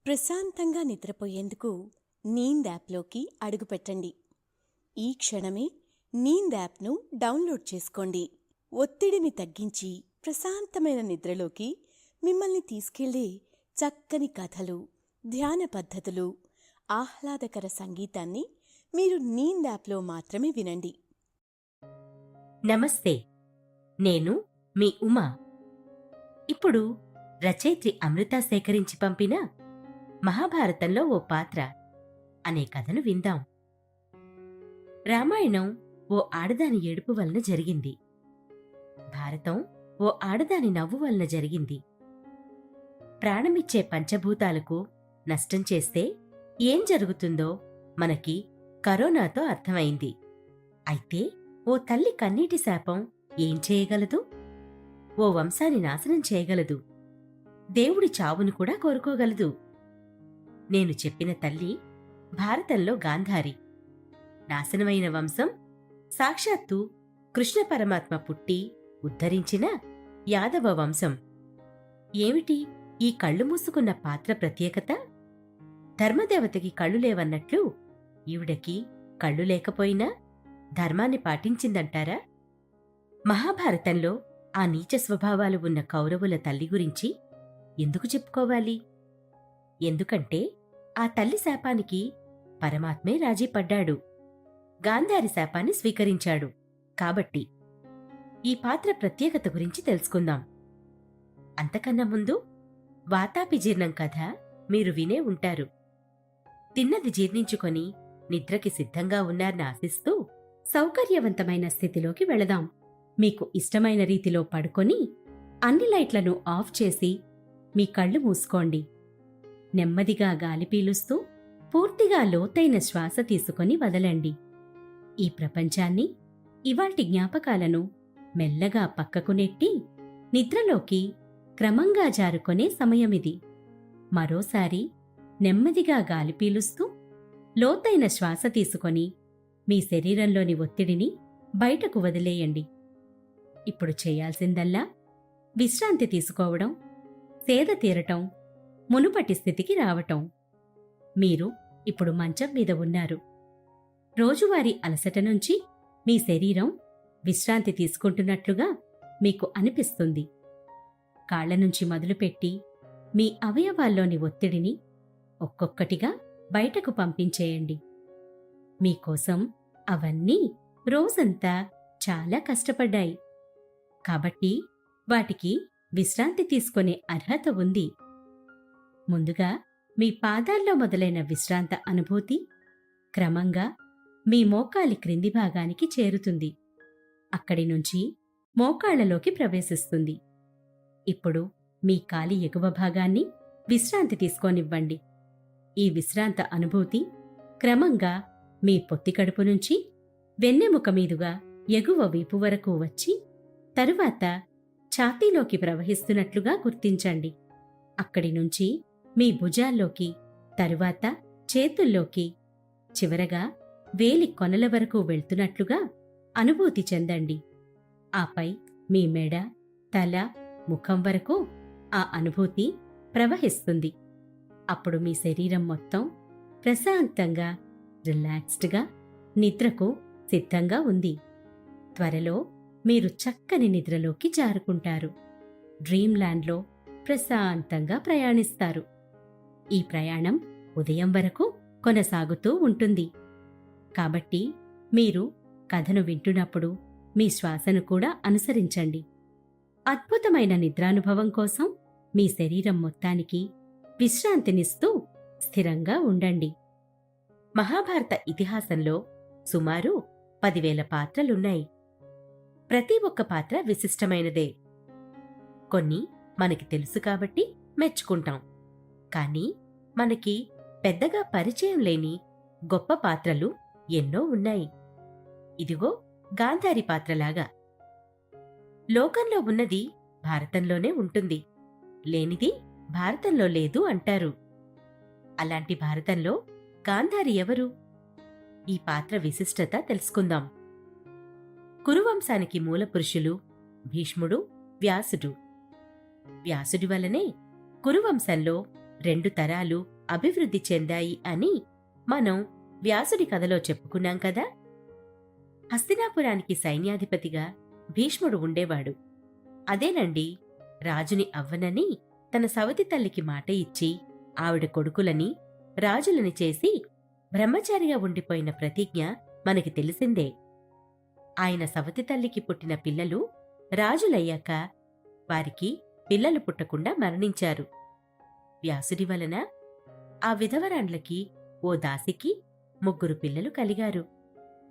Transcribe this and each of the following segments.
ప్రశాంతంగా నిద్రపోయేందుకు నీంద్ యాప్లోకి అడుగుపెట్టండి. ఈ క్షణమే నీంద్ యాప్ను డౌన్లోడ్ చేసుకోండి. ఒత్తిడిని తగ్గించి ప్రశాంతమైన నిద్రలోకి మిమ్మల్ని తీసుకెళ్లే చక్కని కథలు, ధ్యాన పద్ధతులు, ఆహ్లాదకర సంగీతాన్ని మీరు నీంద్ యాప్లో మాత్రమే వినండి. నమస్తే, నేను మీ ఉమా. ఇప్పుడు రచయిత్రి అమృత సేకరించి పంపిన మహాభారతంలో ఓ పాత్ర అనే కథను విందాం. రామాయణం ఓ ఆడదాని ఏడుపు వలన జరిగింది. భారతం ఓ ఆడదాని నవ్వు వలన జరిగింది. ప్రాణమిచ్చే పంచభూతాలకు నష్టం చేస్తే ఏం జరుగుతుందో మనకి కరోనాతో అర్థమైంది. అయితే ఓ తల్లి కన్నీటి శాపం ఏం చేయగలదు? ఓ వంశాన్ని నాశనం చేయగలదు. దేవుడి చావును కూడా కోరుకోగలదు. నేను చెప్పిన తల్లి భారతంలో గాంధారి. నాశనమైన వంశం సాక్షాత్తు కృష్ణ పరమాత్మ పుట్టి ఉద్ధరించిన యాదవ వంశం. ఏమిటి ఈ కళ్ళు మూసుకున్న పాత్ర ప్రత్యేకత? ధర్మదేవతకి కళ్ళు లేవన్నట్లు ఈవిడకి కళ్ళు లేకపోయినా ధర్మాన్ని పాటించిందంటారా? మహాభారతంలో ఆ నీచ స్వభావాలు ఉన్న కౌరవుల తల్లి గురించి ఎందుకు చెప్పుకోవాలి? ఎందుకంటే ఆ తల్లి శాపానికి పరమాత్మే రాజీపడ్డాడు. గాంధారి శాపాన్ని స్వీకరించాడు. కాబట్టి ఈ పాత్ర ప్రత్యేకత గురించి తెలుసుకుందాం. అంతకన్నా ముందు వాతాపి జీర్ణం కథ మీరు వినే ఉంటారు. తిన్నది జీర్ణించుకొని నిద్రకి సిద్ధంగా ఉన్నారని ఆశిస్తూ సౌకర్యవంతమైన స్థితిలోకి వెళదాం. మీకు ఇష్టమైన రీతిలో పడుకొని అన్ని లైట్లను ఆఫ్ చేసి మీ కళ్ళు మూసుకోండి. నెమ్మదిగా గాలి పీలుస్తూ పూర్తిగా లోతైన శ్వాస తీసుకొని వదలండి. ఈ ప్రపంచాన్ని, ఇవాల్టి జ్ఞాపకాలను మెల్లగా పక్కకు నెట్టి నిద్రలోకి క్రమంగా జారుకొనే సమయమిది. మరోసారి నెమ్మదిగా గాలి పీలుస్తూ లోతైన శ్వాస తీసుకొని మీ శరీరంలోని ఒత్తిడిని బయటకు వదిలేయండి. ఇప్పుడు చేయాల్సిందల్లా విశ్రాంతి తీసుకోవడం, సేద తీరటం, మునుపటి స్థితికి రావటం. మీరు ఇప్పుడు మంచం మీద ఉన్నారు. రోజువారీ అలసట నుంచి మీ శరీరం విశ్రాంతి తీసుకుంటున్నట్లుగా మీకు అనిపిస్తుంది. కాళ్ల నుంచి మొదలుపెట్టి మీ అవయవాల్లోని ఒత్తిడిని ఒక్కొక్కటిగా బయటకు పంపించేయండి. మీకోసం అవన్నీ రోజంతా చాలా కష్టపడ్డాయి. కాబట్టి వాటికి విశ్రాంతి తీసుకునే అర్హత ఉంది. ముందుగా మీ పాదాల్లో మొదలైన విశ్రాంత అనుభూతి క్రమంగా మీ మోకాలి క్రింది భాగానికి చేరుతుంది. అక్కడి నుంచి మోకాళ్లలోకి ప్రవేశిస్తుంది. ఇప్పుడు మీ కాలి ఎగువ భాగాన్ని విశ్రాంతి తీసుకోనివ్వండి. ఈ విశ్రాంత అనుభూతి క్రమంగా మీ పొత్తికడుపు నుంచి వెన్నెముక మీదుగా ఎగువ వీపు వరకు వచ్చి తరువాత ఛాతీలోకి ప్రవహిస్తున్నట్లుగా గుర్తించండి. అక్కడి నుంచి మీ భుజాల్లోకి, తరువాత చేతుల్లోకి, చివరగా వేలి కొనల వరకు వెళ్తున్నట్లుగా అనుభూతి చెందండి. ఆపై మీ మెడ, తల, ముఖం వరకు ఆ అనుభూతి ప్రవహిస్తుంది. అప్పుడు మీ శరీరం మొత్తం ప్రశాంతంగా, రిలాక్స్డ్గా నిద్రకు సిద్ధంగా ఉంది. త్వరలో మీరు చక్కని నిద్రలోకి జారుకుంటారు. డ్రీమ్ ల్యాండ్లో ప్రశాంతంగా ప్రయాణిస్తారు. ఈ ప్రయాణం ఉదయం వరకు కొనసాగుతూ ఉంటుంది. కాబట్టి మీరు కథను వింటున్నప్పుడు మీ శ్వాసను కూడా అనుసరించండి. అద్భుతమైన నిద్రానుభవం కోసం మీ శరీరం మొత్తానికి విశ్రాంతినిస్తూ స్థిరంగా ఉండండి. మహాభారత ఇతిహాసంలో సుమారు 10,000 పాత్రలున్నాయి. ప్రతి ఒక్క పాత్ర విశిష్టమైనదే. కొన్ని మనకి తెలుసు కాబట్టి మెచ్చుకుంటాం. కానీ మనకి పెద్దగా పరిచయం లేని గొప్ప పాత్రలు ఎన్నో ఉన్నాయి. ఇదిగో గాంధారి పాత్రలాగా. లోకంలో ఉన్నది భారతంలోనే ఉంటుంది, లేనిది భారతంలో లేదు అంటారు. అలాంటి భారతంలో గాంధారి ఎవరు? ఈ పాత్ర విశిష్టత తెలుసుకుందాం. కురువంశానికి మూలపురుషులు భీష్ముడు, వ్యాసుడు. వ్యాసుడి వల్లనే కురువంశంలో 2 తరాలు అభివృద్ధి చెందాయి అని మనం వ్యాసుడి కథలో చెప్పుకున్నాం కదా. హస్తినాపురానికి సైన్యాధిపతిగా భీష్ముడు ఉండేవాడు. అదేనండి, రాజుని అవ్వనని తన సవతి తల్లికి మాట ఇచ్చి ఆవిడ కొడుకులని రాజులని చేసి బ్రహ్మచారిగా ఉండిపోయిన ప్రతిజ్ఞ మనకి తెలిసిందే. ఆయన సవతి తల్లికి పుట్టిన పిల్లలు రాజులయ్యాక వారికి పిల్లలు పుట్టకుండా మరణించారు. వ్యాసుడి వలన ఆ విధవరాండ్లకి ఓ దాసికి 3 పిల్లలు కలిగారు.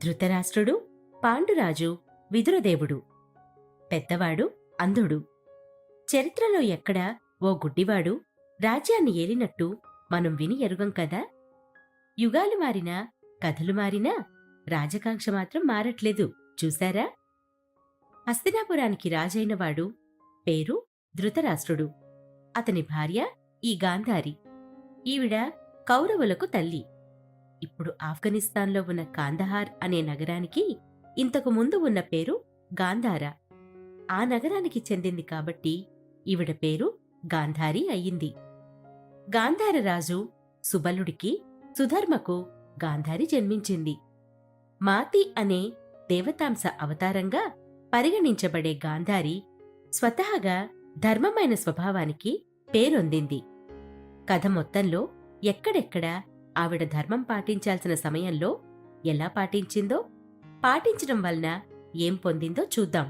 ధృతరాష్ట్రుడు, పాండురాజు, విదురదేవుడు. పెద్దవాడు అంధుడు. చరిత్రలో ఎక్కడా ఓ గుడ్డివాడు రాజ్యాన్ని ఏలినట్టు మనం విని ఎరుగం కదా. యుగాలు మారినా, కథలు మారినా రాజకాంక్ష మాత్రం మారట్లేదు, చూశారా? హస్తినాపురానికి రాజైనవాడు పేరు ధృతరాష్ట్రుడు. అతని భార్య ఈ గాంధారి. ఈవిడ కౌరవులకు తల్లి. ఇప్పుడు ఆఫ్ఘనిస్తాన్లో ఉన్న కాందహార్ అనే నగరానికి ఇంతకు ముందు ఉన్న పేరు గాంధార. ఆ నగరానికి చెందింది కాబట్టి ఈవిడ పేరు గాంధారి అయ్యింది. గాంధార రాజు సుబలుడికి, సుధర్మకు గాంధారి జన్మించింది. మాతి అనే దేవతాంశ అవతారంగా పరిగణించబడే గాంధారి స్వతహాగా ధర్మమైన స్వభావానికి పేరొందింది. కథ మొత్తంలో ఎక్కడెక్కడ ఆవిడ ధర్మం పాటించాల్సిన సమయంలో ఎలా పాటించిందో, పాటించడం వలన ఏం పొందిందో చూద్దాం.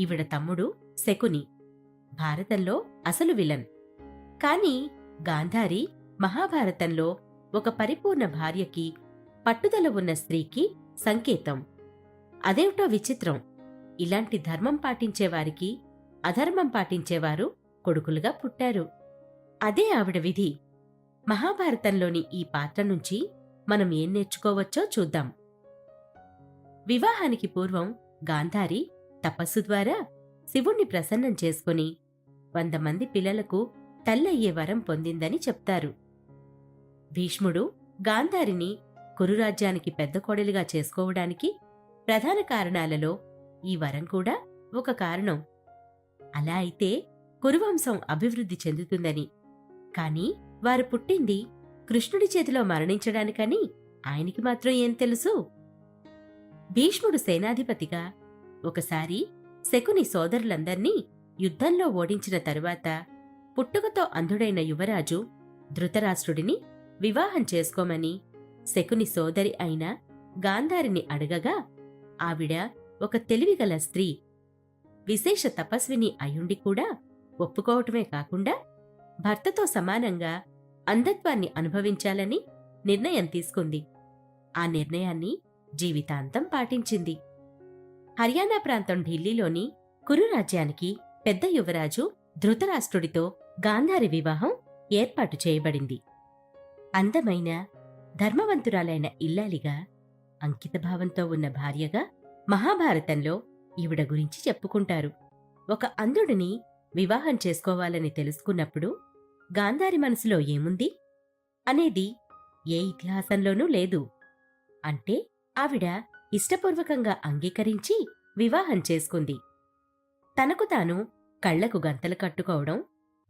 ఈవిడ తమ్ముడు శకుని, భారతంలో అసలు విలన్. కాని గాంధారి మహాభారతంలో ఒక పరిపూర్ణ భార్యకి, పట్టుదల ఉన్న స్త్రీకి సంకేతం. అదేమిటో విచిత్రం, ఇలాంటి ధర్మం పాటించేవారికి అధర్మం పాటించేవారు కొడుకులుగా పుట్టారు. అదే ఆవిడ విధి. మహాభారతంలోని ఈ పాత్ర నుంచి మనం ఏం నేర్చుకోవచ్చో చూద్దాం. వివాహానికి పూర్వం గాంధారి తపస్సు ద్వారా శివుణ్ణి ప్రసన్నం చేసుకుని 100 మంది పిల్లలకు తల్లయ్యే వరం పొందిందని చెప్తారు. భీష్ముడు గాంధారిని కురురాజ్యానికి పెద్ద కోడలిగా చేసుకోవడానికి ప్రధాన కారణాలలో ఈ వరం కూడా ఒక కారణం. అలా అయితే కురువంశం అభివృద్ధి చెందుతుందని. కాని వారు పుట్టింది కృష్ణుడి చేతిలో మరణించడానికని ఆయనకి మాత్రం ఏం తెలుసు? భీష్ముడు సేనాధిపతిగా ఒకసారి శకుని సోదరులందర్నీ యుద్ధంలో ఓడించిన తరువాత పుట్టుకతో అంధుడైన యువరాజు ధృతరాష్ట్రుడిని వివాహం చేసుకోమని శకుని సోదరి అయిన గాంధారిని అడగగా ఆవిడ ఒక తెలివిగల స్త్రీ, విశేష తపస్విని అయుండి కూడా ఒప్పుకోవటమే కాకుండా భర్తతో సమానంగా అంధత్వాన్ని అనుభవించాలని నిర్ణయం తీసుకుంది. ఆ నిర్ణయాన్ని జీవితాంతం పాటించింది. హర్యానా ప్రాంతం ఢిల్లీలోని కురు రాజ్యానికి పెద్ద యువరాజు ధృతరాష్ట్రుడితో గాంధారి వివాహం ఏర్పాటు చేయబడింది. అందమైన, ధర్మవంతురాలైన ఇల్లాలిగా, అంకితభావంతో ఉన్న భార్యగా మహాభారతంలో ఈవిడ గురించి చెప్పుకుంటారు. ఒక అంధుడిని వివాహం చేసుకోవాలని తెలుసుకున్నప్పుడు గాంధారి మనసులో ఏముంది అనేది ఏ ఇతిహాసంలోనూ లేదు. అంటే ఆవిడ ఇష్టపూర్వకంగా అంగీకరించి వివాహం చేసుకుంది. తనకు తాను కళ్లకు గంతలు కట్టుకోవడం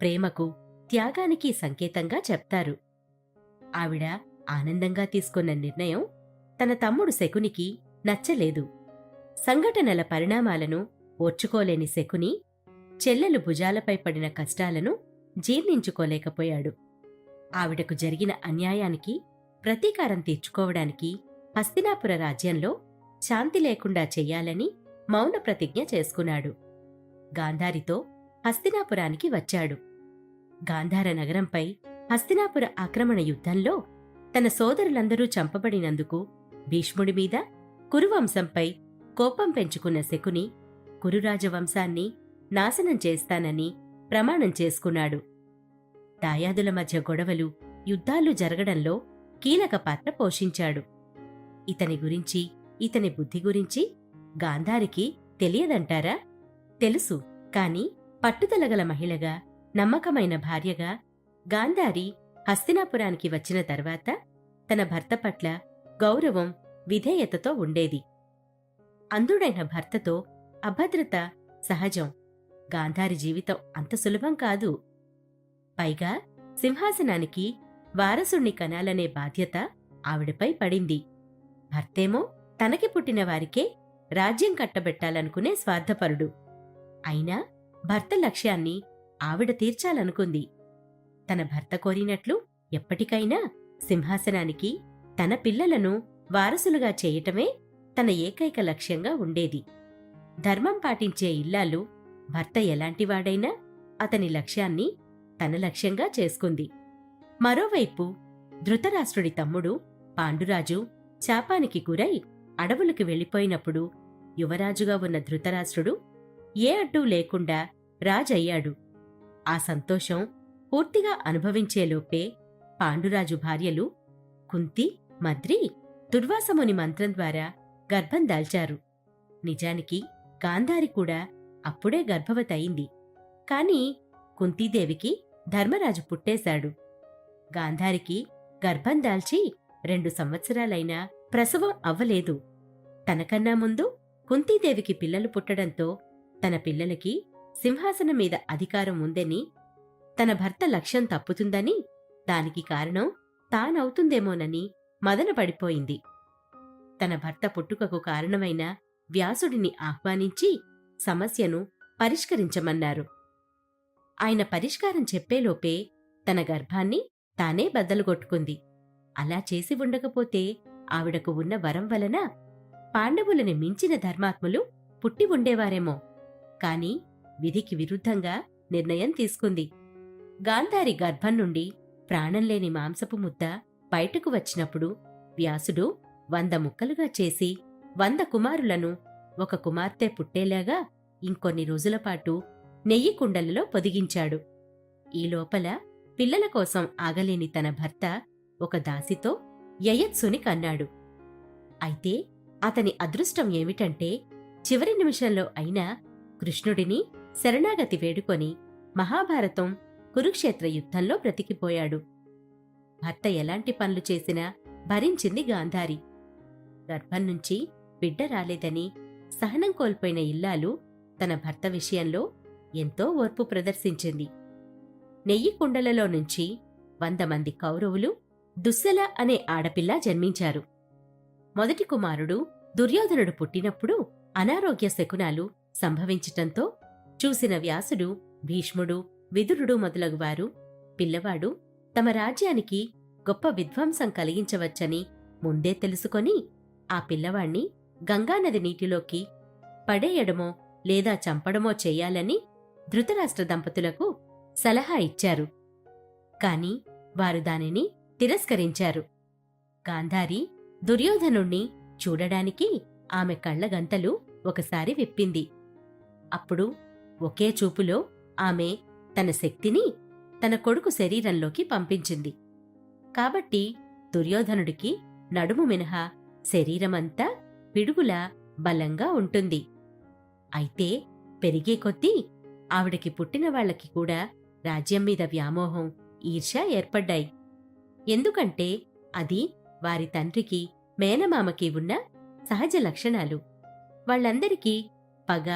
ప్రేమకు, త్యాగానికి సంకేతంగా చెప్తారు. ఆవిడ ఆనందంగా తీసుకున్న నిర్ణయం తన తమ్ముడు శకునికి నచ్చలేదు. సంఘటనల పరిణామాలను ఓర్చుకోలేని శకుని చెల్లెలు భుజాలపై పడిన కష్టాలను జీర్ణించుకోలేకపోయాడు. ఆవిడకు జరిగిన అన్యాయానికి ప్రతీకారం తీర్చుకోవడానికి హస్తినాపుర రాజ్యంలో శాంతి లేకుండా చెయ్యాలని మౌన ప్రతిజ్ఞ చేసుకున్నాడు. గాంధారితో హస్తినాపురానికి వచ్చాడు. గాంధార నగరంపై హస్తినాపుర ఆక్రమణ యుద్ధంలో తన సోదరులందరూ చంపబడినందుకు భీష్ముడి మీద, కురువంశంపై కోపం పెంచుకున్న శకుని కురురాజవంశాన్ని నాశనం చేస్తానని ప్రమాణం చేసుకున్నాడు. దాయాదుల మధ్య గొడవలు, యుద్ధాలు జరగడంలో కీలక పాత్ర పోషించాడు. ఇతని గురించి, ఇతని బుద్ధి గురించి గాంధారికి తెలియదంటారా? తెలుసు. కాని పట్టుదలగల మహిళగా, నమ్మకమైన భార్యగా గాంధారి హస్తినాపురానికి వచ్చిన తర్వాత తన భర్త పట్ల గౌరవం, విధేయతతో ఉండేది. అంధుడైన భర్తతో అభద్రత సహజం. గాంధారి జీవితం అంత సులభం కాదు. పైగా సింహాసనానికి వారసుణ్ణి కనాలనే బాధ్యత ఆవిడపై పడింది. భర్తేమో తనకి పుట్టిన వారికే రాజ్యం కట్టబెట్టాలనుకునే స్వార్థపరుడు. అయినా భర్త లక్ష్యాన్ని ఆవిడ తీర్చాలనుకుంది. తన భర్త కోరినట్లు ఎప్పటికైనా సింహాసనానికి తన పిల్లలను వారసులుగా చేయటమే తన ఏకైక లక్ష్యంగా ఉండేది. ధర్మం పాటించే ఇల్లాలు భర్త ఎలాంటివాడైనా అతని లక్ష్యాన్ని తన లక్ష్యంగా చేసుకుంది. మరోవైపు ధృతరాష్ట్రుడి తమ్ముడు పాండురాజు శాపానికి గురై అడవులకు వెళ్ళిపోయినప్పుడు యువరాజుగా ఉన్న ధృతరాష్ట్రుడు ఏ అడ్డూ లేకుండా రాజయ్యాడు. ఆ సంతోషం పూర్తిగా అనుభవించేలోపే పాండురాజు భార్యలు కుంతి, మద్రి దుర్వాసముని మంత్రం ద్వారా గర్భం దాల్చారు. నిజానికి గాంధారి కూడా అప్పుడే గర్భవతయింది. కాని కుంతీదేవికి ధర్మరాజు పుట్టేశాడు. గాంధారికి గర్భం దాల్చి 2 సంవత్సరాలైనా ప్రసవం అవ్వలేదు. తనకన్నా ముందు కుంతీదేవికి పిల్లలు పుట్టడంతో తన పిల్లలకి సింహాసనం మీద అధికారం ఉందని, తన భర్త లక్ష్యం తప్పుతుందని, దానికి కారణం తానవుతుందేమోనని మదనపడిపోయింది. తన భర్త పుట్టుకకు కారణమైన వ్యాసుడిని ఆహ్వానించి సమస్యను పరిష్కరించమన్నారు. ఆయన పరిష్కారం చెప్పేలోపే తన గర్భాన్ని తానే బద్దలుగొట్టుకుంది. అలా చేసి ఉండకపోతే ఆవిడకు ఉన్న వరం వలన పాండవులని మించిన ధర్మాత్ములు పుట్టి ఉండేవారేమో. కాని విధికి విరుద్ధంగా నిర్ణయం తీసుకుంది. గాంధారి గర్భం నుండి ప్రాణంలేని మాంసపు ముద్ద బయటకు వచ్చినప్పుడు వ్యాసుడు 100 ముక్కలుగా చేసి 100 కుమారులను ఒక కుమార్తె పుట్టేలాగా ఇంకొన్ని రోజులపాటు నెయ్యి కుండలలో పొదిగించాడు. ఈ లోపల పిల్లల కోసం ఆగలేని తన భర్త ఒక దాసితో యయత్సుని కన్నాడు. అయితే అతని అదృష్టం ఏమిటంటే చివరి నిమిషంలో అయినా కృష్ణుడిని శరణాగతి వేడుకొని మహాభారతం, కురుక్షేత్ర యుద్ధంలో బ్రతికిపోయాడు. భర్త ఎలాంటి పనులు చేసినా భరించింది గాంధారి. గర్భం నుంచి బిడ్డ రాలేదని సహనం కోల్పోయిన ఇల్లాలు తన భర్త విషయంలో ఎంతో ఓర్పు ప్రదర్శించింది. నెయ్యి కుండలలో నుంచి 100 మంది కౌరవులు దుశ్శల అనే ఆడపిల్ల జన్మించారు. మొదటి కుమారుడు దుర్యోధనుడు పుట్టినప్పుడు అనారోగ్య శకునాలు సంభవించటంతో చూసిన వ్యాసుడు, భీష్ముడు, విదురుడు మొదలగువారు పిల్లవాడు తమ రాజ్యానికి గొప్ప విధ్వంసం కలిగించవచ్చని ముందే తెలుసుకొని ఆ పిల్లవాణ్ణి గంగానది నీటిలోకి పడేయడమో లేదా చంపడమో చెయ్యాలని ధృతరాష్ట్ర దంపతులకు సలహా ఇచ్చారు. కాని వారు దానిని తిరస్కరించారు. గాంధారి దుర్యోధనుణ్ణి చూడడానికి ఆమె కళ్లగంతలు ఒకసారి విప్పింది. అప్పుడు ఒకే చూపులో ఆమె తన శక్తిని తన కొడుకు శరీరంలోకి పంపించింది. కాబట్టి దుర్యోధనుడికి నడుము మినహా శరీరమంతా పిడుగులా బలంగా ఉంటుంది. అయితే పెరిగే కొద్దీ ఆవిడకి పుట్టిన వాళ్లకి కూడా రాజ్యం మీద వ్యామోహం, ఈర్ష్య ఏర్పడ్డాయి. ఎందుకంటే అది వారి తండ్రికి, మేనమామకి ఉన్న సహజ లక్షణాలు. వాళ్లందరికీ పగ,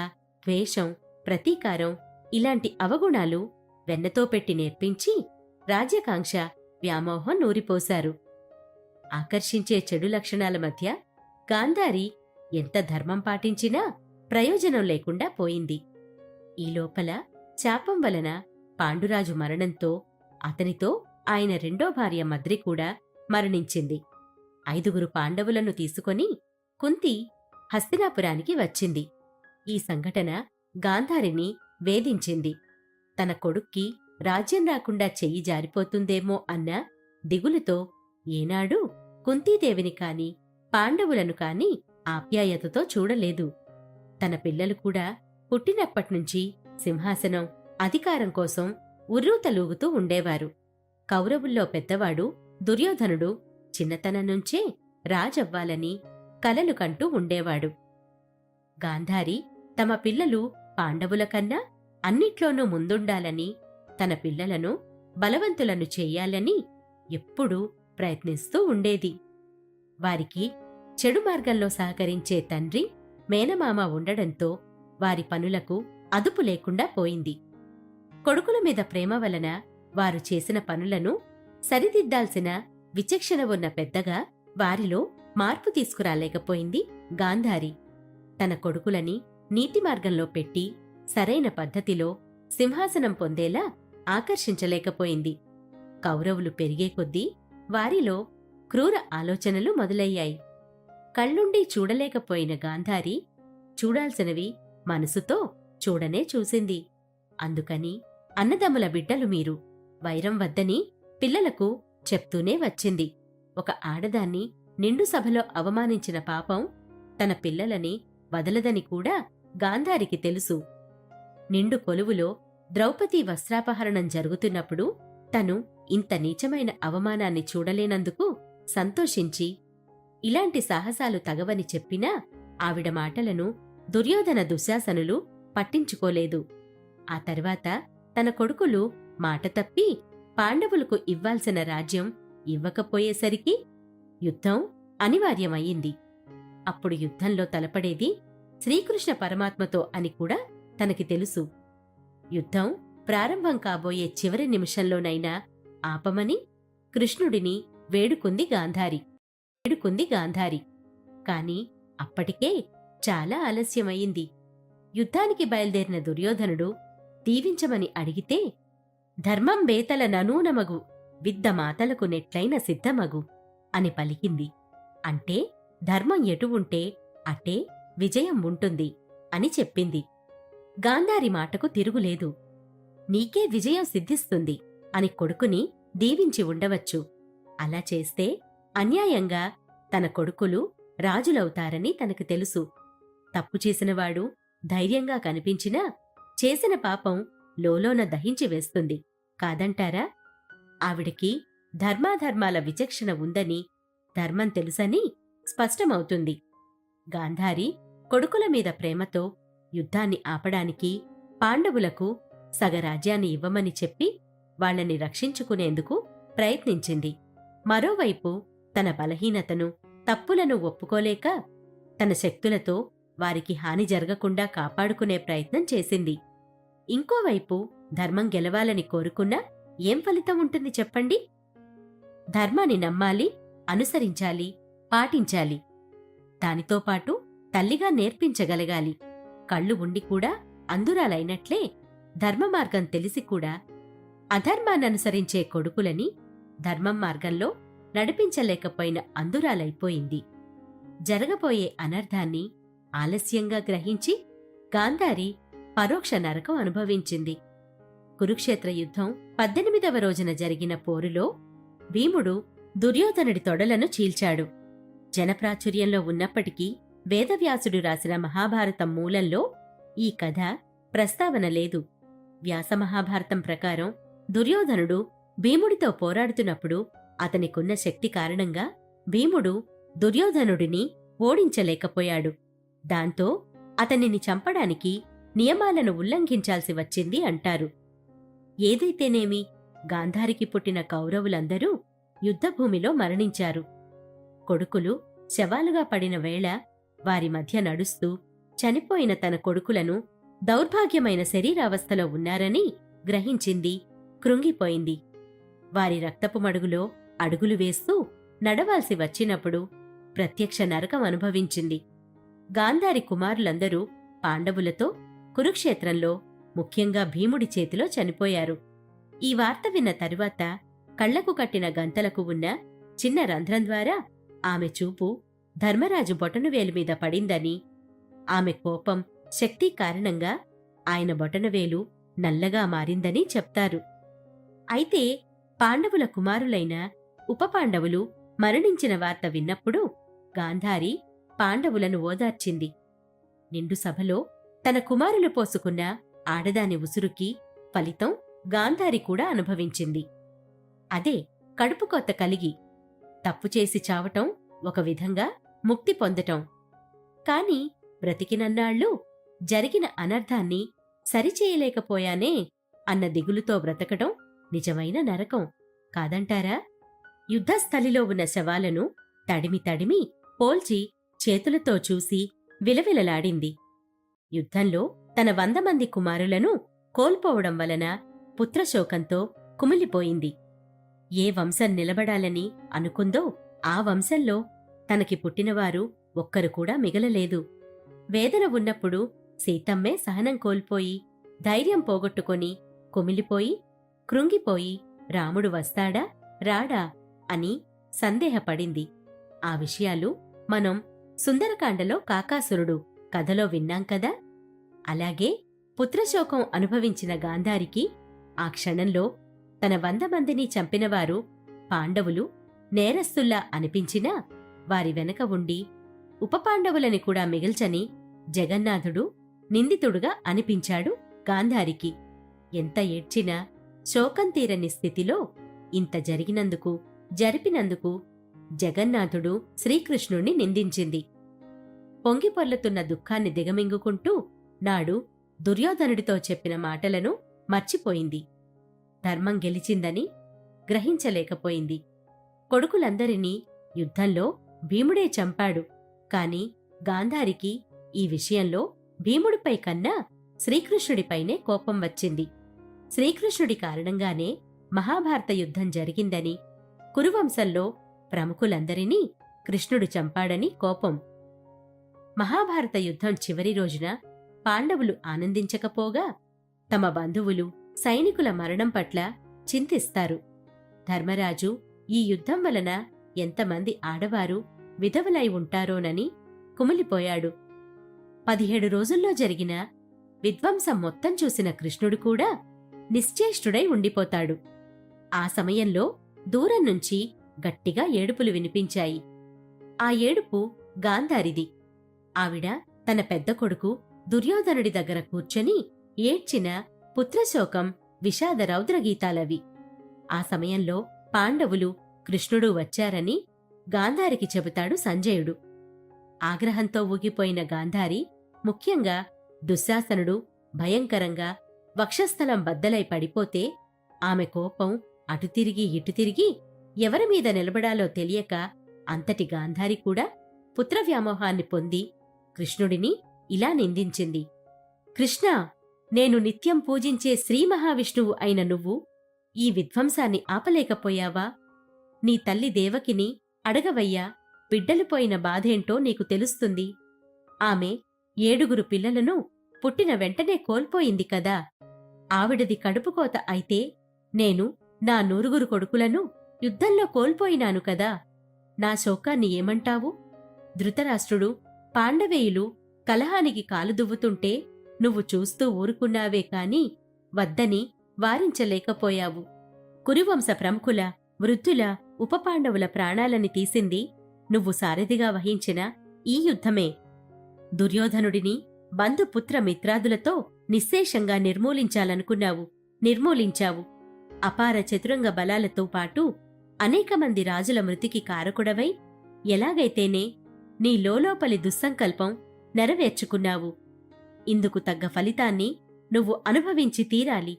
ద్వేషం, ప్రతీకారం ఇలాంటి అవగుణాలు వెన్నతో పెట్టి నేర్పించి రాజ్యకాంక్ష, వ్యామోహం నూరిపోశారు. ఆకర్షించే చెడు లక్షణాల మధ్య గాంధారి ఎంత ధర్మం పాటించినా ప్రయోజనం లేకుండా పోయింది. ఈ లోపల శాపం వలన పాండురాజు మరణంతో అతనితో ఆయన రెండో భార్య మద్రి కూడా మరణించింది. 5 పాండవులను తీసుకొని కుంతి హస్తినాపురానికి వచ్చింది. ఈ సంఘటన గాంధారిని వేధించింది. తన కొడుక్కి రాజ్యం రాకుండా చెయ్యి జారిపోతుందేమో అన్న దిగులుతో ఏనాడూ కుంతీదేవిని కాని పాండవులను కాని ఆప్యాయతతో చూడలేదు. తన పిల్లలు కూడా పుట్టినప్పట్నుంచి సింహాసనం, అధికారం కోసం ఉర్రూతలూగుతూ ఉండేవారు. కౌరవుల్లో పెద్దవాడు దుర్యోధనుడు చిన్నతనం నుంచే రాజవ్వాలని కలలు కంటూ ఉండేవాడు. గాంధారి తమ పిల్లలు పాండవుల కన్నా అన్నిట్లోనూ ముందుండాలని, తన పిల్లలను బలవంతులను చెయ్యాలని ఎప్పుడూ ప్రయత్నిస్తూ ఉండేది. వారికి చెడు మార్గంలో సహకరించే తండ్రి, మేనమామ ఉండడంతో వారి పనులకు అదుపు లేకుండా పోయింది. కొడుకుల మీద ప్రేమ వలన వారు చేసిన పనులను సరిదిద్దాల్సిన విచక్షణ ఉన్న పెద్దగా వారిలో మార్పు తీసుకురాలేకపోయింది గాంధారి. తన కొడుకులని నీతి మార్గంలో పెట్టి సరైన పద్ధతిలో సింహాసనం పొందేలా ఆకర్షించలేకపోయింది. కౌరవులు పెరిగే కొద్దీ వారిలో క్రూర ఆలోచనలు మొదలయ్యాయి. కళ్ళుండి చూడలేకపోయిన గాంధారి చూడాల్సినవి మనసుతో చూడనే చూసింది. అందుకని అన్నదమ్ముల బిడ్డలు మీరు, వైరం వద్దని పిల్లలకు చెప్తూనే వచ్చింది. ఒక ఆడదాన్ని నిండు సభలో అవమానించిన పాపం తన పిల్లలని వదలదని కూడా గాంధారికి తెలుసు. నిండు కొలువులో ద్రౌపది వస్త్రాపహరణం జరుగుతున్నప్పుడు తను ఇంత నీచమైన అవమానాన్ని చూడలేనందుకు సంతోషించి ఇలాంటి సాహసాలు తగవని చెప్పినా ఆవిడ మాటలను దుర్యోధన దుశ్శాసనులు పట్టించుకోలేదు. ఆ తర్వాత తన కొడుకులు మాట తప్పి పాండవులకు ఇవ్వాల్సిన రాజ్యం ఇవ్వకపోయేసరికి యుద్ధం అనివార్యమయ్యింది. అప్పుడు యుద్ధంలో తలపడేది శ్రీకృష్ణ పరమాత్మతో అని కూడా తనకి తెలుసు. యుద్ధం ప్రారంభం కాబోయే చివరి నిమిషంలోనైనా ఆపమని కృష్ణుడిని వేడుకుంది గాంధారి. కాని అప్పటికే చాలా ఆలస్యమయ్యింది. యుద్ధానికి బయల్దేరిన దుర్యోధనుడు దీవించమని అడిగితే ధర్మం బేతల ననూనమగు విద్ద మాతలకు నెట్లైన సిద్ధమగు అని పలికింది. అంటే ధర్మం ఎటు ఉంటే అటే విజయం ఉంటుంది అని చెప్పింది. గాంధారి మాటకు తిరుగులేదు. నీకే విజయం సిద్ధిస్తుంది అని కొడుకుని దీవించి ఉండవచ్చు. అలా చేస్తే అన్యాయంగా తన కొడుకులు రాజులవుతారని తనకు తెలుసు. తప్పు చేసినవాడు ధైర్యంగా కనిపించినా చేసిన పాపం లోలోన దహించి వేస్తుంది కాదంటారా? ఆవిడికి ధర్మాధర్మాల విచక్షణ ఉందని, ధర్మం తెలుసని స్పష్టమవుతుంది. గాంధారి కొడుకుల మీద ప్రేమతో యుద్ధాన్ని ఆపడానికి పాండవులకు సగరాజ్యాన్ని ఇవ్వమని చెప్పి వాళ్లని రక్షించుకునేందుకు ప్రయత్నించింది. మరోవైపు తన బలహీనతను, తప్పులను ఒప్పుకోలేక తన శక్తులతో వారికి హాని జరగకుండా కాపాడుకునే ప్రయత్నం చేసింది. ఇంకోవైపు ధర్మం గెలవాలని కోరుకున్నా ఏం ఫలితం ఉంటుంది చెప్పండి? ధర్మాన్ని నమ్మాలి, అనుసరించాలి, పాటించాలి. దానితో పాటు తల్లిగా నేర్పించగలగాలి. కళ్ళు ఉండి కూడా అంధురాలైనట్లే ధర్మ మార్గం తెలిసి కూడా అధర్మాన్ననుసరించే కొడుకులని ధర్మం మార్గంలో నడిపించలేకపోయిన అంధురాలైపోయింది. జరగబోయే అనర్థాన్ని ఆలస్యంగా గ్రహించి గాంధారి పరోక్ష నరకం అనుభవించింది. కురుక్షేత్ర యుద్ధం 18వ రోజున జరిగిన పోరులో భీముడు దుర్యోధనుడి తొడలను చీల్చాడు. జనప్రాచుర్యంలో ఉన్నప్పటికీ వేదవ్యాసుడు రాసిన మహాభారతం మూలంలో ఈ కథ ప్రస్తావన లేదు. వ్యాసమహాభారతం ప్రకారం దుర్యోధనుడు భీముడితో పోరాడుతున్నప్పుడు అతనికున్న శక్తి కారణంగా భీముడు దుర్యోధనుడిని ఓడించలేకపోయాడు. దాంతో అతనిని చంపడానికి నియమాలను ఉల్లంఘించాల్సి వచ్చింది అంటారు. ఏదైతేనేమి గాంధారికి పుట్టిన కౌరవులందరూ యుద్ధభూమిలో మరణించారు. కొడుకులు శవాలుగా పడిన వేళ వారి మధ్య నడుస్తూ చనిపోయిన తన కొడుకులను దౌర్భాగ్యమైన శరీరావస్థలో ఉన్నారని గ్రహించింది, కృంగిపోయింది. వారి రక్తపు మడుగులో అడుగులు వేస్తూ నడవాల్సి వచ్చినప్పుడు ప్రత్యక్ష నరకం అనుభవించింది. గాంధారి కుమారులందరూ పాండవులతో కురుక్షేత్రంలో, ముఖ్యంగా భీముడి చేతిలో చనిపోయారు. ఈ వార్త విన్న తరువాత కళ్లకు కట్టిన గంతలకు ఉన్న చిన్న రంధ్రం ద్వారా ఆమె చూపు ధర్మరాజు బొటనవేలు మీద పడిందని, ఆమె కోపం, శక్తి కారణంగా ఆయన బొటనవేలు నల్లగా మారిందని చెప్తారు. అయితే పాండవుల కుమారులైన ఉపపాండవులు మరణించిన వార్త విన్నప్పుడు గాంధారి పాండవులను ఓదార్చింది. నిండు సభలో తన కుమారులు పోసుకున్న ఆడదాని ఉసురుకి ఫలితం గాంధారి కూడా అనుభవించింది. అదే కడుపుకొత్త కలిగి తప్పు చేసి చావటం ఒక విధంగా ముక్తి పొందటం. కాని బ్రతికినన్నాళ్ళు జరిగిన అనర్థాన్ని సరిచేయలేకపోయానే అన్న దిగులుతో బ్రతకటం నిజమైన నరకం కాదంటారా? యుద్ధస్థలిలో ఉన్న శవాలను తడిమి తడిమి పోల్చి చేతులతో చూసి విలవిలలాడింది. యుద్ధంలో తన 100 మంది కుమారులను కోల్పోవడం వలన పుత్రశోకంతో కుమిలిపోయింది. ఏ వంశం నిలబడాలని అనుకుందో ఆ వంశంలో తనకి పుట్టినవారు ఒక్కరు కూడా మిగలలేదు. వేదన ఉన్నప్పుడు సీతమ్మే సహనం కోల్పోయి, ధైర్యం పోగొట్టుకొని, కుమిలిపోయి, కృంగిపోయి రాముడు వస్తాడా రాడా అని సందేహపడింది. ఆ విషయాలు మనం సుందరకాండలో కాకాసురుడు కథలో విన్నాం కదా. అలాగే పుత్రశోకం అనుభవించిన గాంధారికి ఆ క్షణంలో తన 100 మందిని చంపినవారు పాండవులు నేరస్తుల్లా అనిపించినా వారి వెనక ఉండి ఉపపాండవులని కూడా మిగిల్చని జగన్నాథుడు నిందితుడుగా అనిపించాడు గాంధారికి. ఎంత ఏడ్చినా శోకం తీరని స్థితిలో ఇంత జరిపినందుకు జగన్నాథుడు శ్రీకృష్ణుణ్ణి నిందించింది. పొంగిపొర్లుతున్న దుఃఖాన్ని దిగమింగుకుంటూ నాడు దుర్యోధనుడితో చెప్పిన మాటలను మర్చిపోయింది. ధర్మం గెలిచిందని గ్రహించలేకపోయింది. కొడుకులందరినీ యుద్ధంలో భీముడే చంపాడు. కాని గాంధారికి ఈ విషయంలో భీముడిపై కన్నా శ్రీకృష్ణుడిపైనే కోపం వచ్చింది. శ్రీకృష్ణుడి కారణంగానే మహాభారత యుద్ధం జరిగిందని, కురువంశంలో ప్రముఖులందరినీ కృష్ణుడు చంపాడని కోపం. మహాభారత యుద్ధం చివరి రోజున పాండవులు ఆనందించకపోగా తమ బంధువులు, సైనికుల మరణం పట్ల చింతిస్తారు. ధర్మరాజు ఈ యుద్ధం వలన ఎంతమంది ఆడవారు విధవలై ఉంటారోనని కుమిలిపోయాడు. 17 రోజుల్లో జరిగిన విధ్వంసం మొత్తం చూసిన కృష్ణుడు కూడా నిశ్చేష్టుడై ఉండిపోతాడు. ఆ సమయంలో దూరం నుంచి గట్టిగా ఏడుపులు వినిపించాయి. ఆ ఏడుపు గాంధారిది. ఆవిడ తన పెద్ద కొడుకు దుర్యోధనుడి దగ్గర కూర్చొని ఏడ్చిన పుత్రశోకం, విషాద రౌద్రగీతాలవి. ఆ సమయంలో పాండవులు, కృష్ణుడు వచ్చారని గాంధారికి చెబుతాడు సంజయుడు. ఆగ్రహంతో ఊగిపోయిన గాంధారి, ముఖ్యంగా దుశ్శాసనుడు భయంకరంగా వక్షస్థలం బద్దలై పడిపోతే ఆమె కోపం అటు తిరిగి ఇటు తిరిగి ఎవరిమీద నిలబడాలో తెలియక అంతటి గాంధారి కూడా పుత్రవ్యామోహాన్ని పొంది కృష్ణుడిని ఇలా నిందించింది. కృష్ణా, నేను నిత్యం పూజించే శ్రీ మహావిష్ణువు అయిన నువ్వు ఈ విధ్వంసాన్ని ఆపలేకపోయావా? నీ తల్లి దేవకిని అడగవయ్యా, బిడ్డలు పోయిన బాధేంటో నీకు తెలుస్తుంది. ఆమె 7 పిల్లలను పుట్టిన వెంటనే కోల్పోయింది కదా. ఆవిడది కడుపుకోత అయితే నేను నా 9 కొడుకులను యుద్ధంలో కోల్పోయినాను కదా. నా శోకాన్ని ఏమంటావు? ధృతరాష్ట్రుడు, పాండవేయులు కలహానికి కాలుదువ్వుతుంటే నువ్వు చూస్తూ ఊరుకున్నావే కాని వద్దని వారించలేకపోయావు. కురువంశ ప్రముఖుల, వృద్ధుల, ఉపపాండవుల ప్రాణాలని తీసింది నువ్వు సారథిగా వహించిన ఈ యుద్ధమే. దుర్యోధనుడిని బంధుపుత్ర మిత్రాదులతో నిశ్శేషంగా నిర్మూలించావు. అపార చతురంగ బలాలతో పాటు అనేక మంది రాజుల మృతికి కారకుడవై ఎలాగైతేనే నీ లోలోపలి దుస్సంకల్పం నెరవేర్చుకున్నావు. ఇందుకు తగ్గ ఫలితాన్ని నువ్వు అనుభవించి తీరాలి.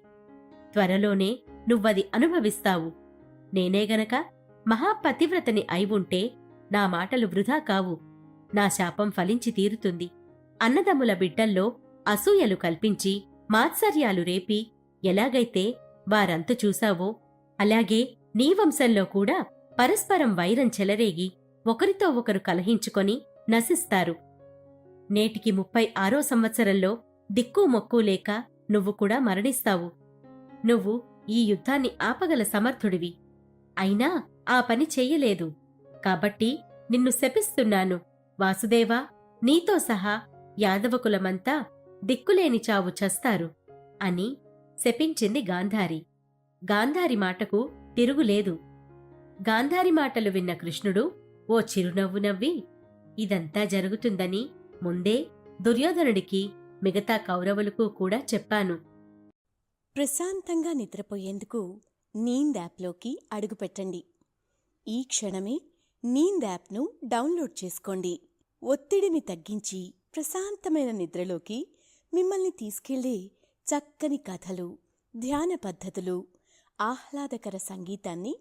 త్వరలోనే నువ్వది అనుభవిస్తావు. నేనే గనక మహాపతివ్రతని అయివుంటే నా మాటలు వృధా కావు. నా శాపం ఫలించి తీరుతుంది. అన్నదమ్ముల బిడ్డల్లో అసూయలు కల్పించి మాత్సర్యాలు రేపి ఎలాగైతే వారంతు చూశావో అలాగే నీ వంశంలో కూడా పరస్పరం వైరం చెలరేగి ఒకరితో ఒకరు కలహించుకొని నశిస్తారు. నేటికి 36వ సంవత్సరంలో దిక్కూ మొక్కూ లేక నువ్వు కూడా మరణిస్తావు. నువ్వు ఈ యుద్ధాన్ని ఆపగల సమర్థుడివి. అయినా ఆ పని చెయ్యలేదు. కాబట్టి నిన్ను శపిస్తున్నాను. వాసుదేవా, నీతో సహా యాదవకులమంతా దిక్కులేని చావు చస్తారు అని శపించింది గాంధారి. గాంధారి మాటకు తిరుగులేదు. గాంధారి మాటలు విన్న కృష్ణుడు ఓ చిరునవ్వు నవ్వి, ఇదంతా జరుగుతుందని ముందే దుర్యోధనుడికి, మిగతా కౌరవులకు కూడా చెప్పాను. ప్రశాంతంగా నిద్రపోయేందుకు నీంద్ యాప్లోకి అడుగుపెట్టండి. ఈ క్షణమే నీంద్ యాప్ను డౌన్లోడ్ చేసుకోండి. ఒత్తిడిని తగ్గించి ప్రశాంతమైన నిద్రలోకి మిమ్మల్ని తీసుకెళ్లే చక్కని కథలు, ధ్యాన పద్ధతులు, ఆహ్లాదకర సంగీతాన్ని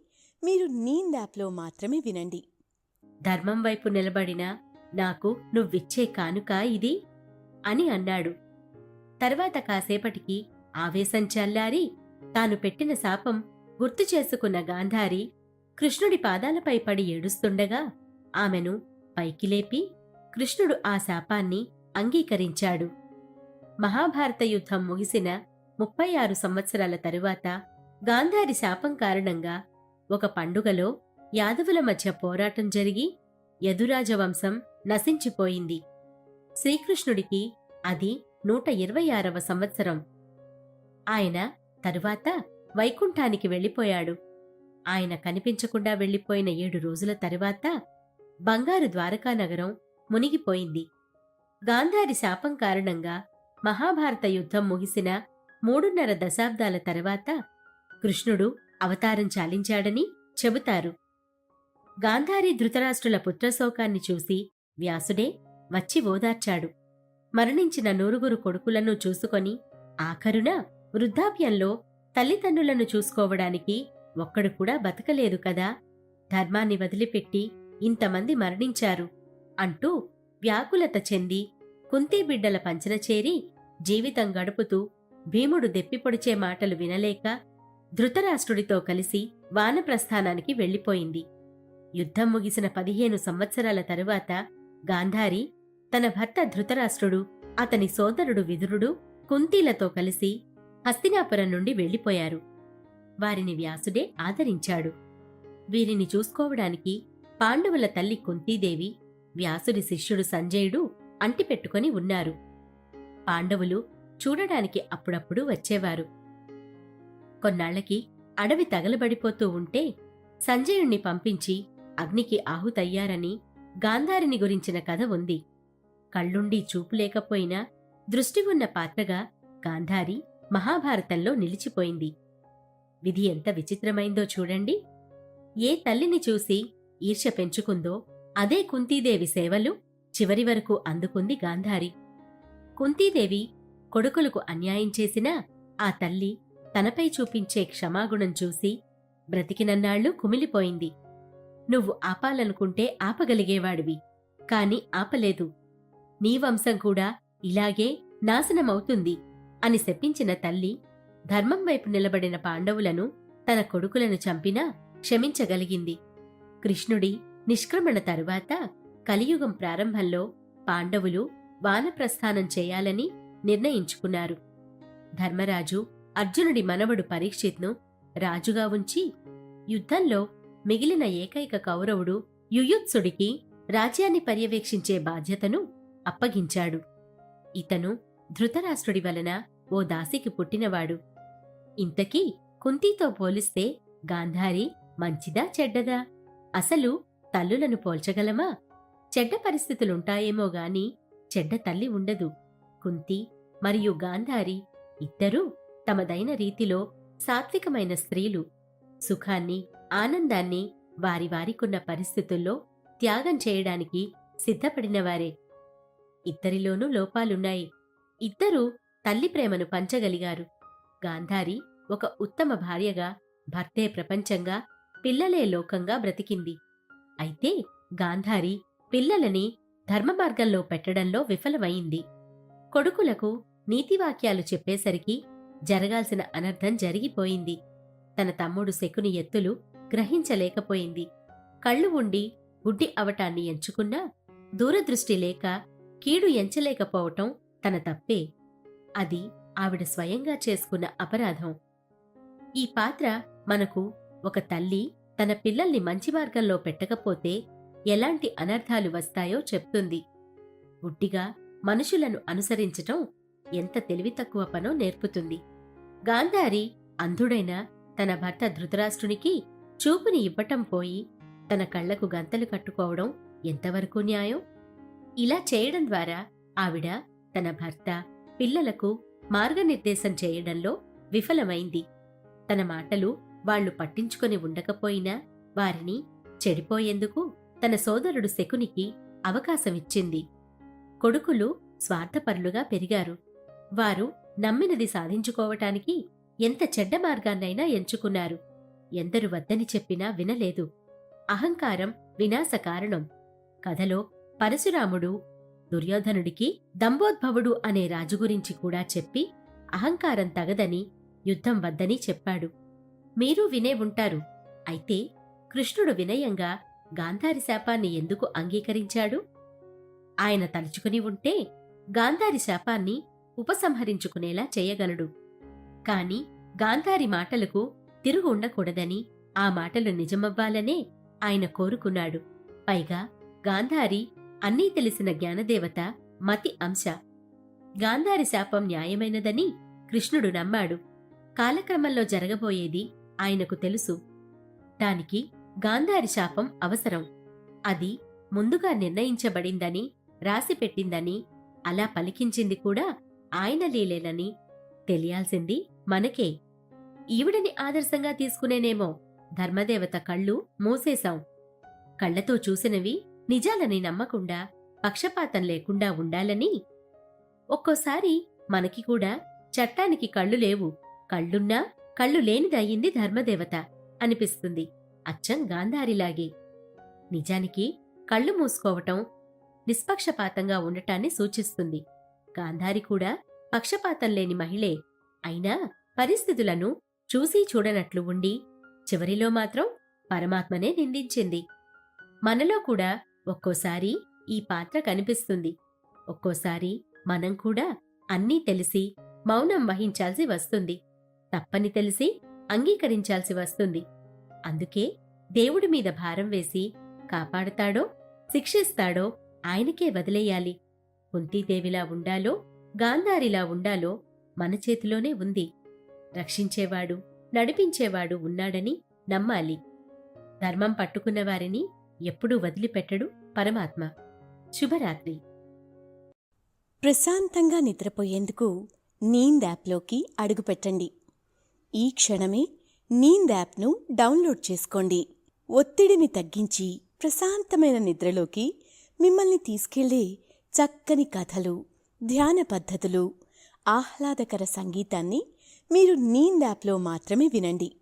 మీరు నీంద్ యాప్లో మాత్రమే వినండి. ధర్మం వైపు నిలబడిన నాకు నువ్విచ్చే కానుక ఇది అని అన్నాడు. తర్వాత కాసేపటికి ఆవేశం చల్లారి తాను పెట్టిన శాపం గుర్తు చేసుకున్న గాంధారి కృష్ణుడి పాదాలపై పడి ఏడుస్తుండగా ఆమెను పైకి లేపి కృష్ణుడు ఆ శాపాన్ని అంగీకరించాడు. మహాభారత యుద్ధం ముగిసిన 36 సంవత్సరాల తరువాత గాంధారి శాపం కారణంగా ఒక పండుగలో యాదవుల మధ్య పోరాటం జరిగి యదురాజవంశం నశించిపోయింది. శ్రీకృష్ణుడికి అది 126వ సంవత్సరం. ఆయన తరువాత వైకుంఠానికి వెళ్ళిపోయాడు. ఆయన కనిపించకుండా వెళ్ళిపోయిన 7 రోజుల తరువాత బంగారు ద్వారకా నగరం మునిగిపోయింది. గాంధారి శాపం కారణంగా మహాభారత యుద్ధం ముగిసిన 3.5 దశాబ్దాల తరువాత కృష్ణుడు అవతారం చాలించాడని చెబుతారు. గాంధారి ధృతరాష్ట్రుల పుత్రశోకాన్ని చూసి వ్యాసుడే వచ్చి ఓదార్చాడు. మరణించిన 9 కొడుకులను చూసుకొని ఆఖరున వృద్ధాప్యంలో తల్లిదండ్రులను చూసుకోవడానికి ఒక్కడు కూడా బతకలేదు కదా, ధర్మాన్ని వదిలిపెట్టి ఇంతమంది మరణించారు అంటూ వ్యాకులత చెంది కుంతీబిడ్డల పంచన చేరి జీవితం గడుపుతూ భీముడు దెప్పిపొడిచే మాటలు వినలేక ధృతరాష్ట్రుడితో కలిసి వానప్రస్థానానికి వెళ్ళిపోయింది. యుద్ధం ముగిసిన 15 సంవత్సరాల తరువాత గాంధారి తన భర్త ధృతరాష్ట్రుడు, అతని సోదరుడు విదురుడు కుంతీలతో కలిసి హస్తినాపురం నుండి వెళ్ళిపోయారు. వారిని వ్యాసుడే ఆదరించాడు. వీరిని చూసుకోవడానికి పాండవుల తల్లి కుంతీదేవి, వ్యాసుడి శిష్యుడు సంజయుడు అంటిపెట్టుకొని ఉన్నారు. పాండవులు చూడడానికి అప్పుడప్పుడు వచ్చేవారు. కొన్నాళ్లకి అడవి తగలబడిపోతూ ఉంటే సంజయుణ్ణి పంపించి అగ్నికి ఆహుతయ్యారని గాంధారిని గురించిన కథ ఉంది. కళ్ళుండి చూపు లేకపోయినా దృష్టి ఉన్న పాత్రగా గాంధారి మహాభారతంలో నిలిచిపోయింది. విధి ఎంత విచిత్రమైందో చూడండి. ఏ తల్లిని చూసి ఈర్ష్య పెంచుకుందో అదే కుంతీదేవి సేవలు చివరి వరకు అందుకుంది గాంధారి. కుంతీదేవి కొడుకులకు అన్యాయం చేసినా ఆ తల్లి తనపై చూపించే క్షమాగుణం చూసి బ్రతికినన్నాళ్లు కుమిలిపోయింది. నువ్వు ఆపాలనుకుంటే ఆపగలిగేవాడివి, కాని ఆపలేదు. నీ వంశం కూడా ఇలాగే నాశనమవుతుంది అని శపించిన తల్లి ధర్మం వైపు నిలబడిన పాండవులను, తన కొడుకులను చంపినా క్షమించగలిగింది. కృష్ణుడి నిష్క్రమణ తరువాత కలియుగం ప్రారంభంలో పాండవులు వానప్రస్థానం చేయాలని నిర్ణయించుకున్నారు. ధర్మరాజు అర్జునుడి మనవడు పరీక్షిత్ను రాజుగా ఉంచి యుద్ధంలో మిగిలిన ఏకైక కౌరవుడు యుయుత్సుడికి రాజ్యాన్ని పర్యవేక్షించే బాధ్యతను అప్పగించాడు. ఇతను ధృతరాష్ట్రుడి వలన ఓ దాసికి పుట్టినవాడు. ఇంతకీ కుంతీతో పోలిస్తే గాంధారి మంచిదా చెడ్డదా? అసలు తల్లులను పోల్చగలమా? చెడ్డ పరిస్థితులుంటాయేమో గాని చెడ్డ తల్లి ఉండదు. కుంతి మరియు గాంధారి ఇద్దరూ తమదైన రీతిలో సాత్వికమైన స్త్రీలు. సుఖాన్ని, ఆనందాన్ని వారి వారికున్న పరిస్థితుల్లో త్యాగం చేయడానికి సిద్ధపడినవారే. ఇద్దరిలోనూ లోపాలున్నాయి. ఇద్దరూ తల్లి ప్రేమను పంచగలిగారు. గాంధారి ఒక ఉత్తమ భార్యగా, భర్తే ప్రపంచంగా, పిల్లలే లోకంగా బ్రతికింది. అయితే గాంధారి పిల్లలని ధర్మమార్గంలో పెట్టడంలో విఫలమైంది. కొడుకులకు నీతివాక్యాలు చెప్పేసరికి జరగాల్సిన అనర్థం జరిగిపోయింది. తన తమ్ముడు శకుని ఎత్తులు గ్రహించలేకపోయింది. కళ్ళు ఉండి గుడ్డి అవటాన్ని ఎంచుకున్నా దూరదృష్టి లేక కీడు ఎంచలేకపోవటం తన తప్పే. అది ఆవిడ స్వయంగా చేసుకున్న అపరాధం. ఈ పాత్ర మనకు ఒక తల్లి తన పిల్లల్ని మంచి మార్గంలో పెట్టకపోతే ఎలాంటి అనర్థాలు వస్తాయో చెప్తుంది. గుడ్డిగా మనుషులను అనుసరించటం ఎంత తెలివితక్కువ పనో నేర్పుతుంది. గాంధారి అంధుడైన తన భర్త ధృతరాష్ట్రునికి చూపుని ఇవ్వటం పోయి తన కళ్లకు గంతలు కట్టుకోవడం ఎంతవరకు న్యాయం? ఇలా చేయడం ద్వారా ఆవిడ తన భర్త, పిల్లలకు మార్గనిర్దేశం చేయడంలో విఫలమైంది. తన మాటలు వాళ్లు పట్టించుకొని ఉండకపోయినా వారిని చెడిపోయేందుకు తన సోదరుడు శకునికి అవకాశమిచ్చింది. కొడుకులు స్వార్థపరులుగా పెరిగారు. వారు నమ్మినది సాధించుకోవటానికి ఎంత చెడ్డ మార్గాన్నైనా ఎంచుకున్నారు. ఎందరు వద్దని చెప్పినా వినలేదు. అహంకారం వినాశ కారణం. కథలో పరశురాముడు దుర్యోధనుడికి దంభోద్భవుడు అనే రాజు గురించి కూడా చెప్పి అహంకారం తగదని, యుద్ధం వద్దని చెప్పాడు. మీరు వినే ఉంటారు. అయితే కృష్ణుడు వినయంగా గాంధారి శాపాన్ని ఎందుకు అంగీకరించాడు? ఆయన తలుచుకుని ఉంటే గాంధారి శాపాన్ని ఉపసంహరించుకునేలా చేయగలడు. కాని గాంధారి మాటలకు తిరుగు ఉండకూడదని, ఆ మాటలు నిజమవ్వాలనే ఆయన కోరుకున్నాడు. పైగా గాంధారి అన్నీ తెలిసిన జ్ఞానదేవత, మతి అంశ. గాంధారి శాపం న్యాయమైనదని కృష్ణుడు నమ్మాడు. కాలక్రమంలో జరగబోయేది ఆయనకు తెలుసు. దానికి గాంధారి శాపం అవసరం. అది ముందుగా నిర్ణయించబడిందని, రాసిపెట్టిందని, అలా పలికించింది కూడా ఆయన లీలేనని తెలియాల్సింది మనకే. ఈవిడని ఆదర్శంగా తీసుకునేనేమో ధర్మదేవత కళ్ళు మూసేశాం. కళ్లతో చూసినవి నిజాలని నమ్మకుండా, పక్షపాతం లేకుండా ఉండాలని. ఒక్కోసారి మనకి కూడా చట్టానికి కళ్ళు లేవు, కళ్ళున్నా కళ్ళు లేనిదయ్యింది ధర్మదేవత అనిపిస్తుంది. అచ్చం గాంధారిలాగే. నిజానికి కళ్ళు మూసుకోవటం నిష్పక్షపాతంగా ఉండటాన్ని సూచిస్తుంది. గాంధారి కూడా పక్షపాతం లేని మహిళే. అయినా పరిస్థితులను చూసీ చూడనట్లు ఉండి చివరిలో మాత్రం పరమాత్మనే నిందించింది. మనలో కూడా ఒక్కోసారి ఈ పాత్ర కనిపిస్తుంది. ఒక్కోసారి మనం కూడా అన్నీ తెలిసి మౌనం వహించాల్సి వస్తుంది. తప్పని తెలిసి అంగీకరించాల్సి వస్తుంది. అందుకే దేవుడి మీద భారం వేసి కాపాడతాడో శిక్షిస్తాడో ఆయనకే వదిలేయాలి. కుంతీదేవిలా ఉండాలో గాంధారిలా ఉండాలో మన చేతిలోనే ఉంది. రక్షించేవాడు, నడిపించేవాడు ఉన్నాడని నమ్మాలి. ధర్మం పట్టుకున్న వారిని ఎప్పుడూ వదిలిపెట్టడు పరమాత్మ. శుభరాత్రి. ప్రశాంతంగా నిద్రపోయేందుకు నీంద్ యాప్లోకి అడుగుపెట్టండి. ఈ క్షణమే నీంద్ యాప్ను డౌన్లోడ్ చేసుకోండి. ఒత్తిడిని తగ్గించి ప్రశాంతమైన నిద్రలోకి మిమ్మల్ని తీసుకెళ్లే చక్కని కథలు, ధ్యాన పద్ధతులు, ఆహ్లాదకర సంగీతాన్ని మీరు నీంద్ యాప్లో మాత్రమే వినండి.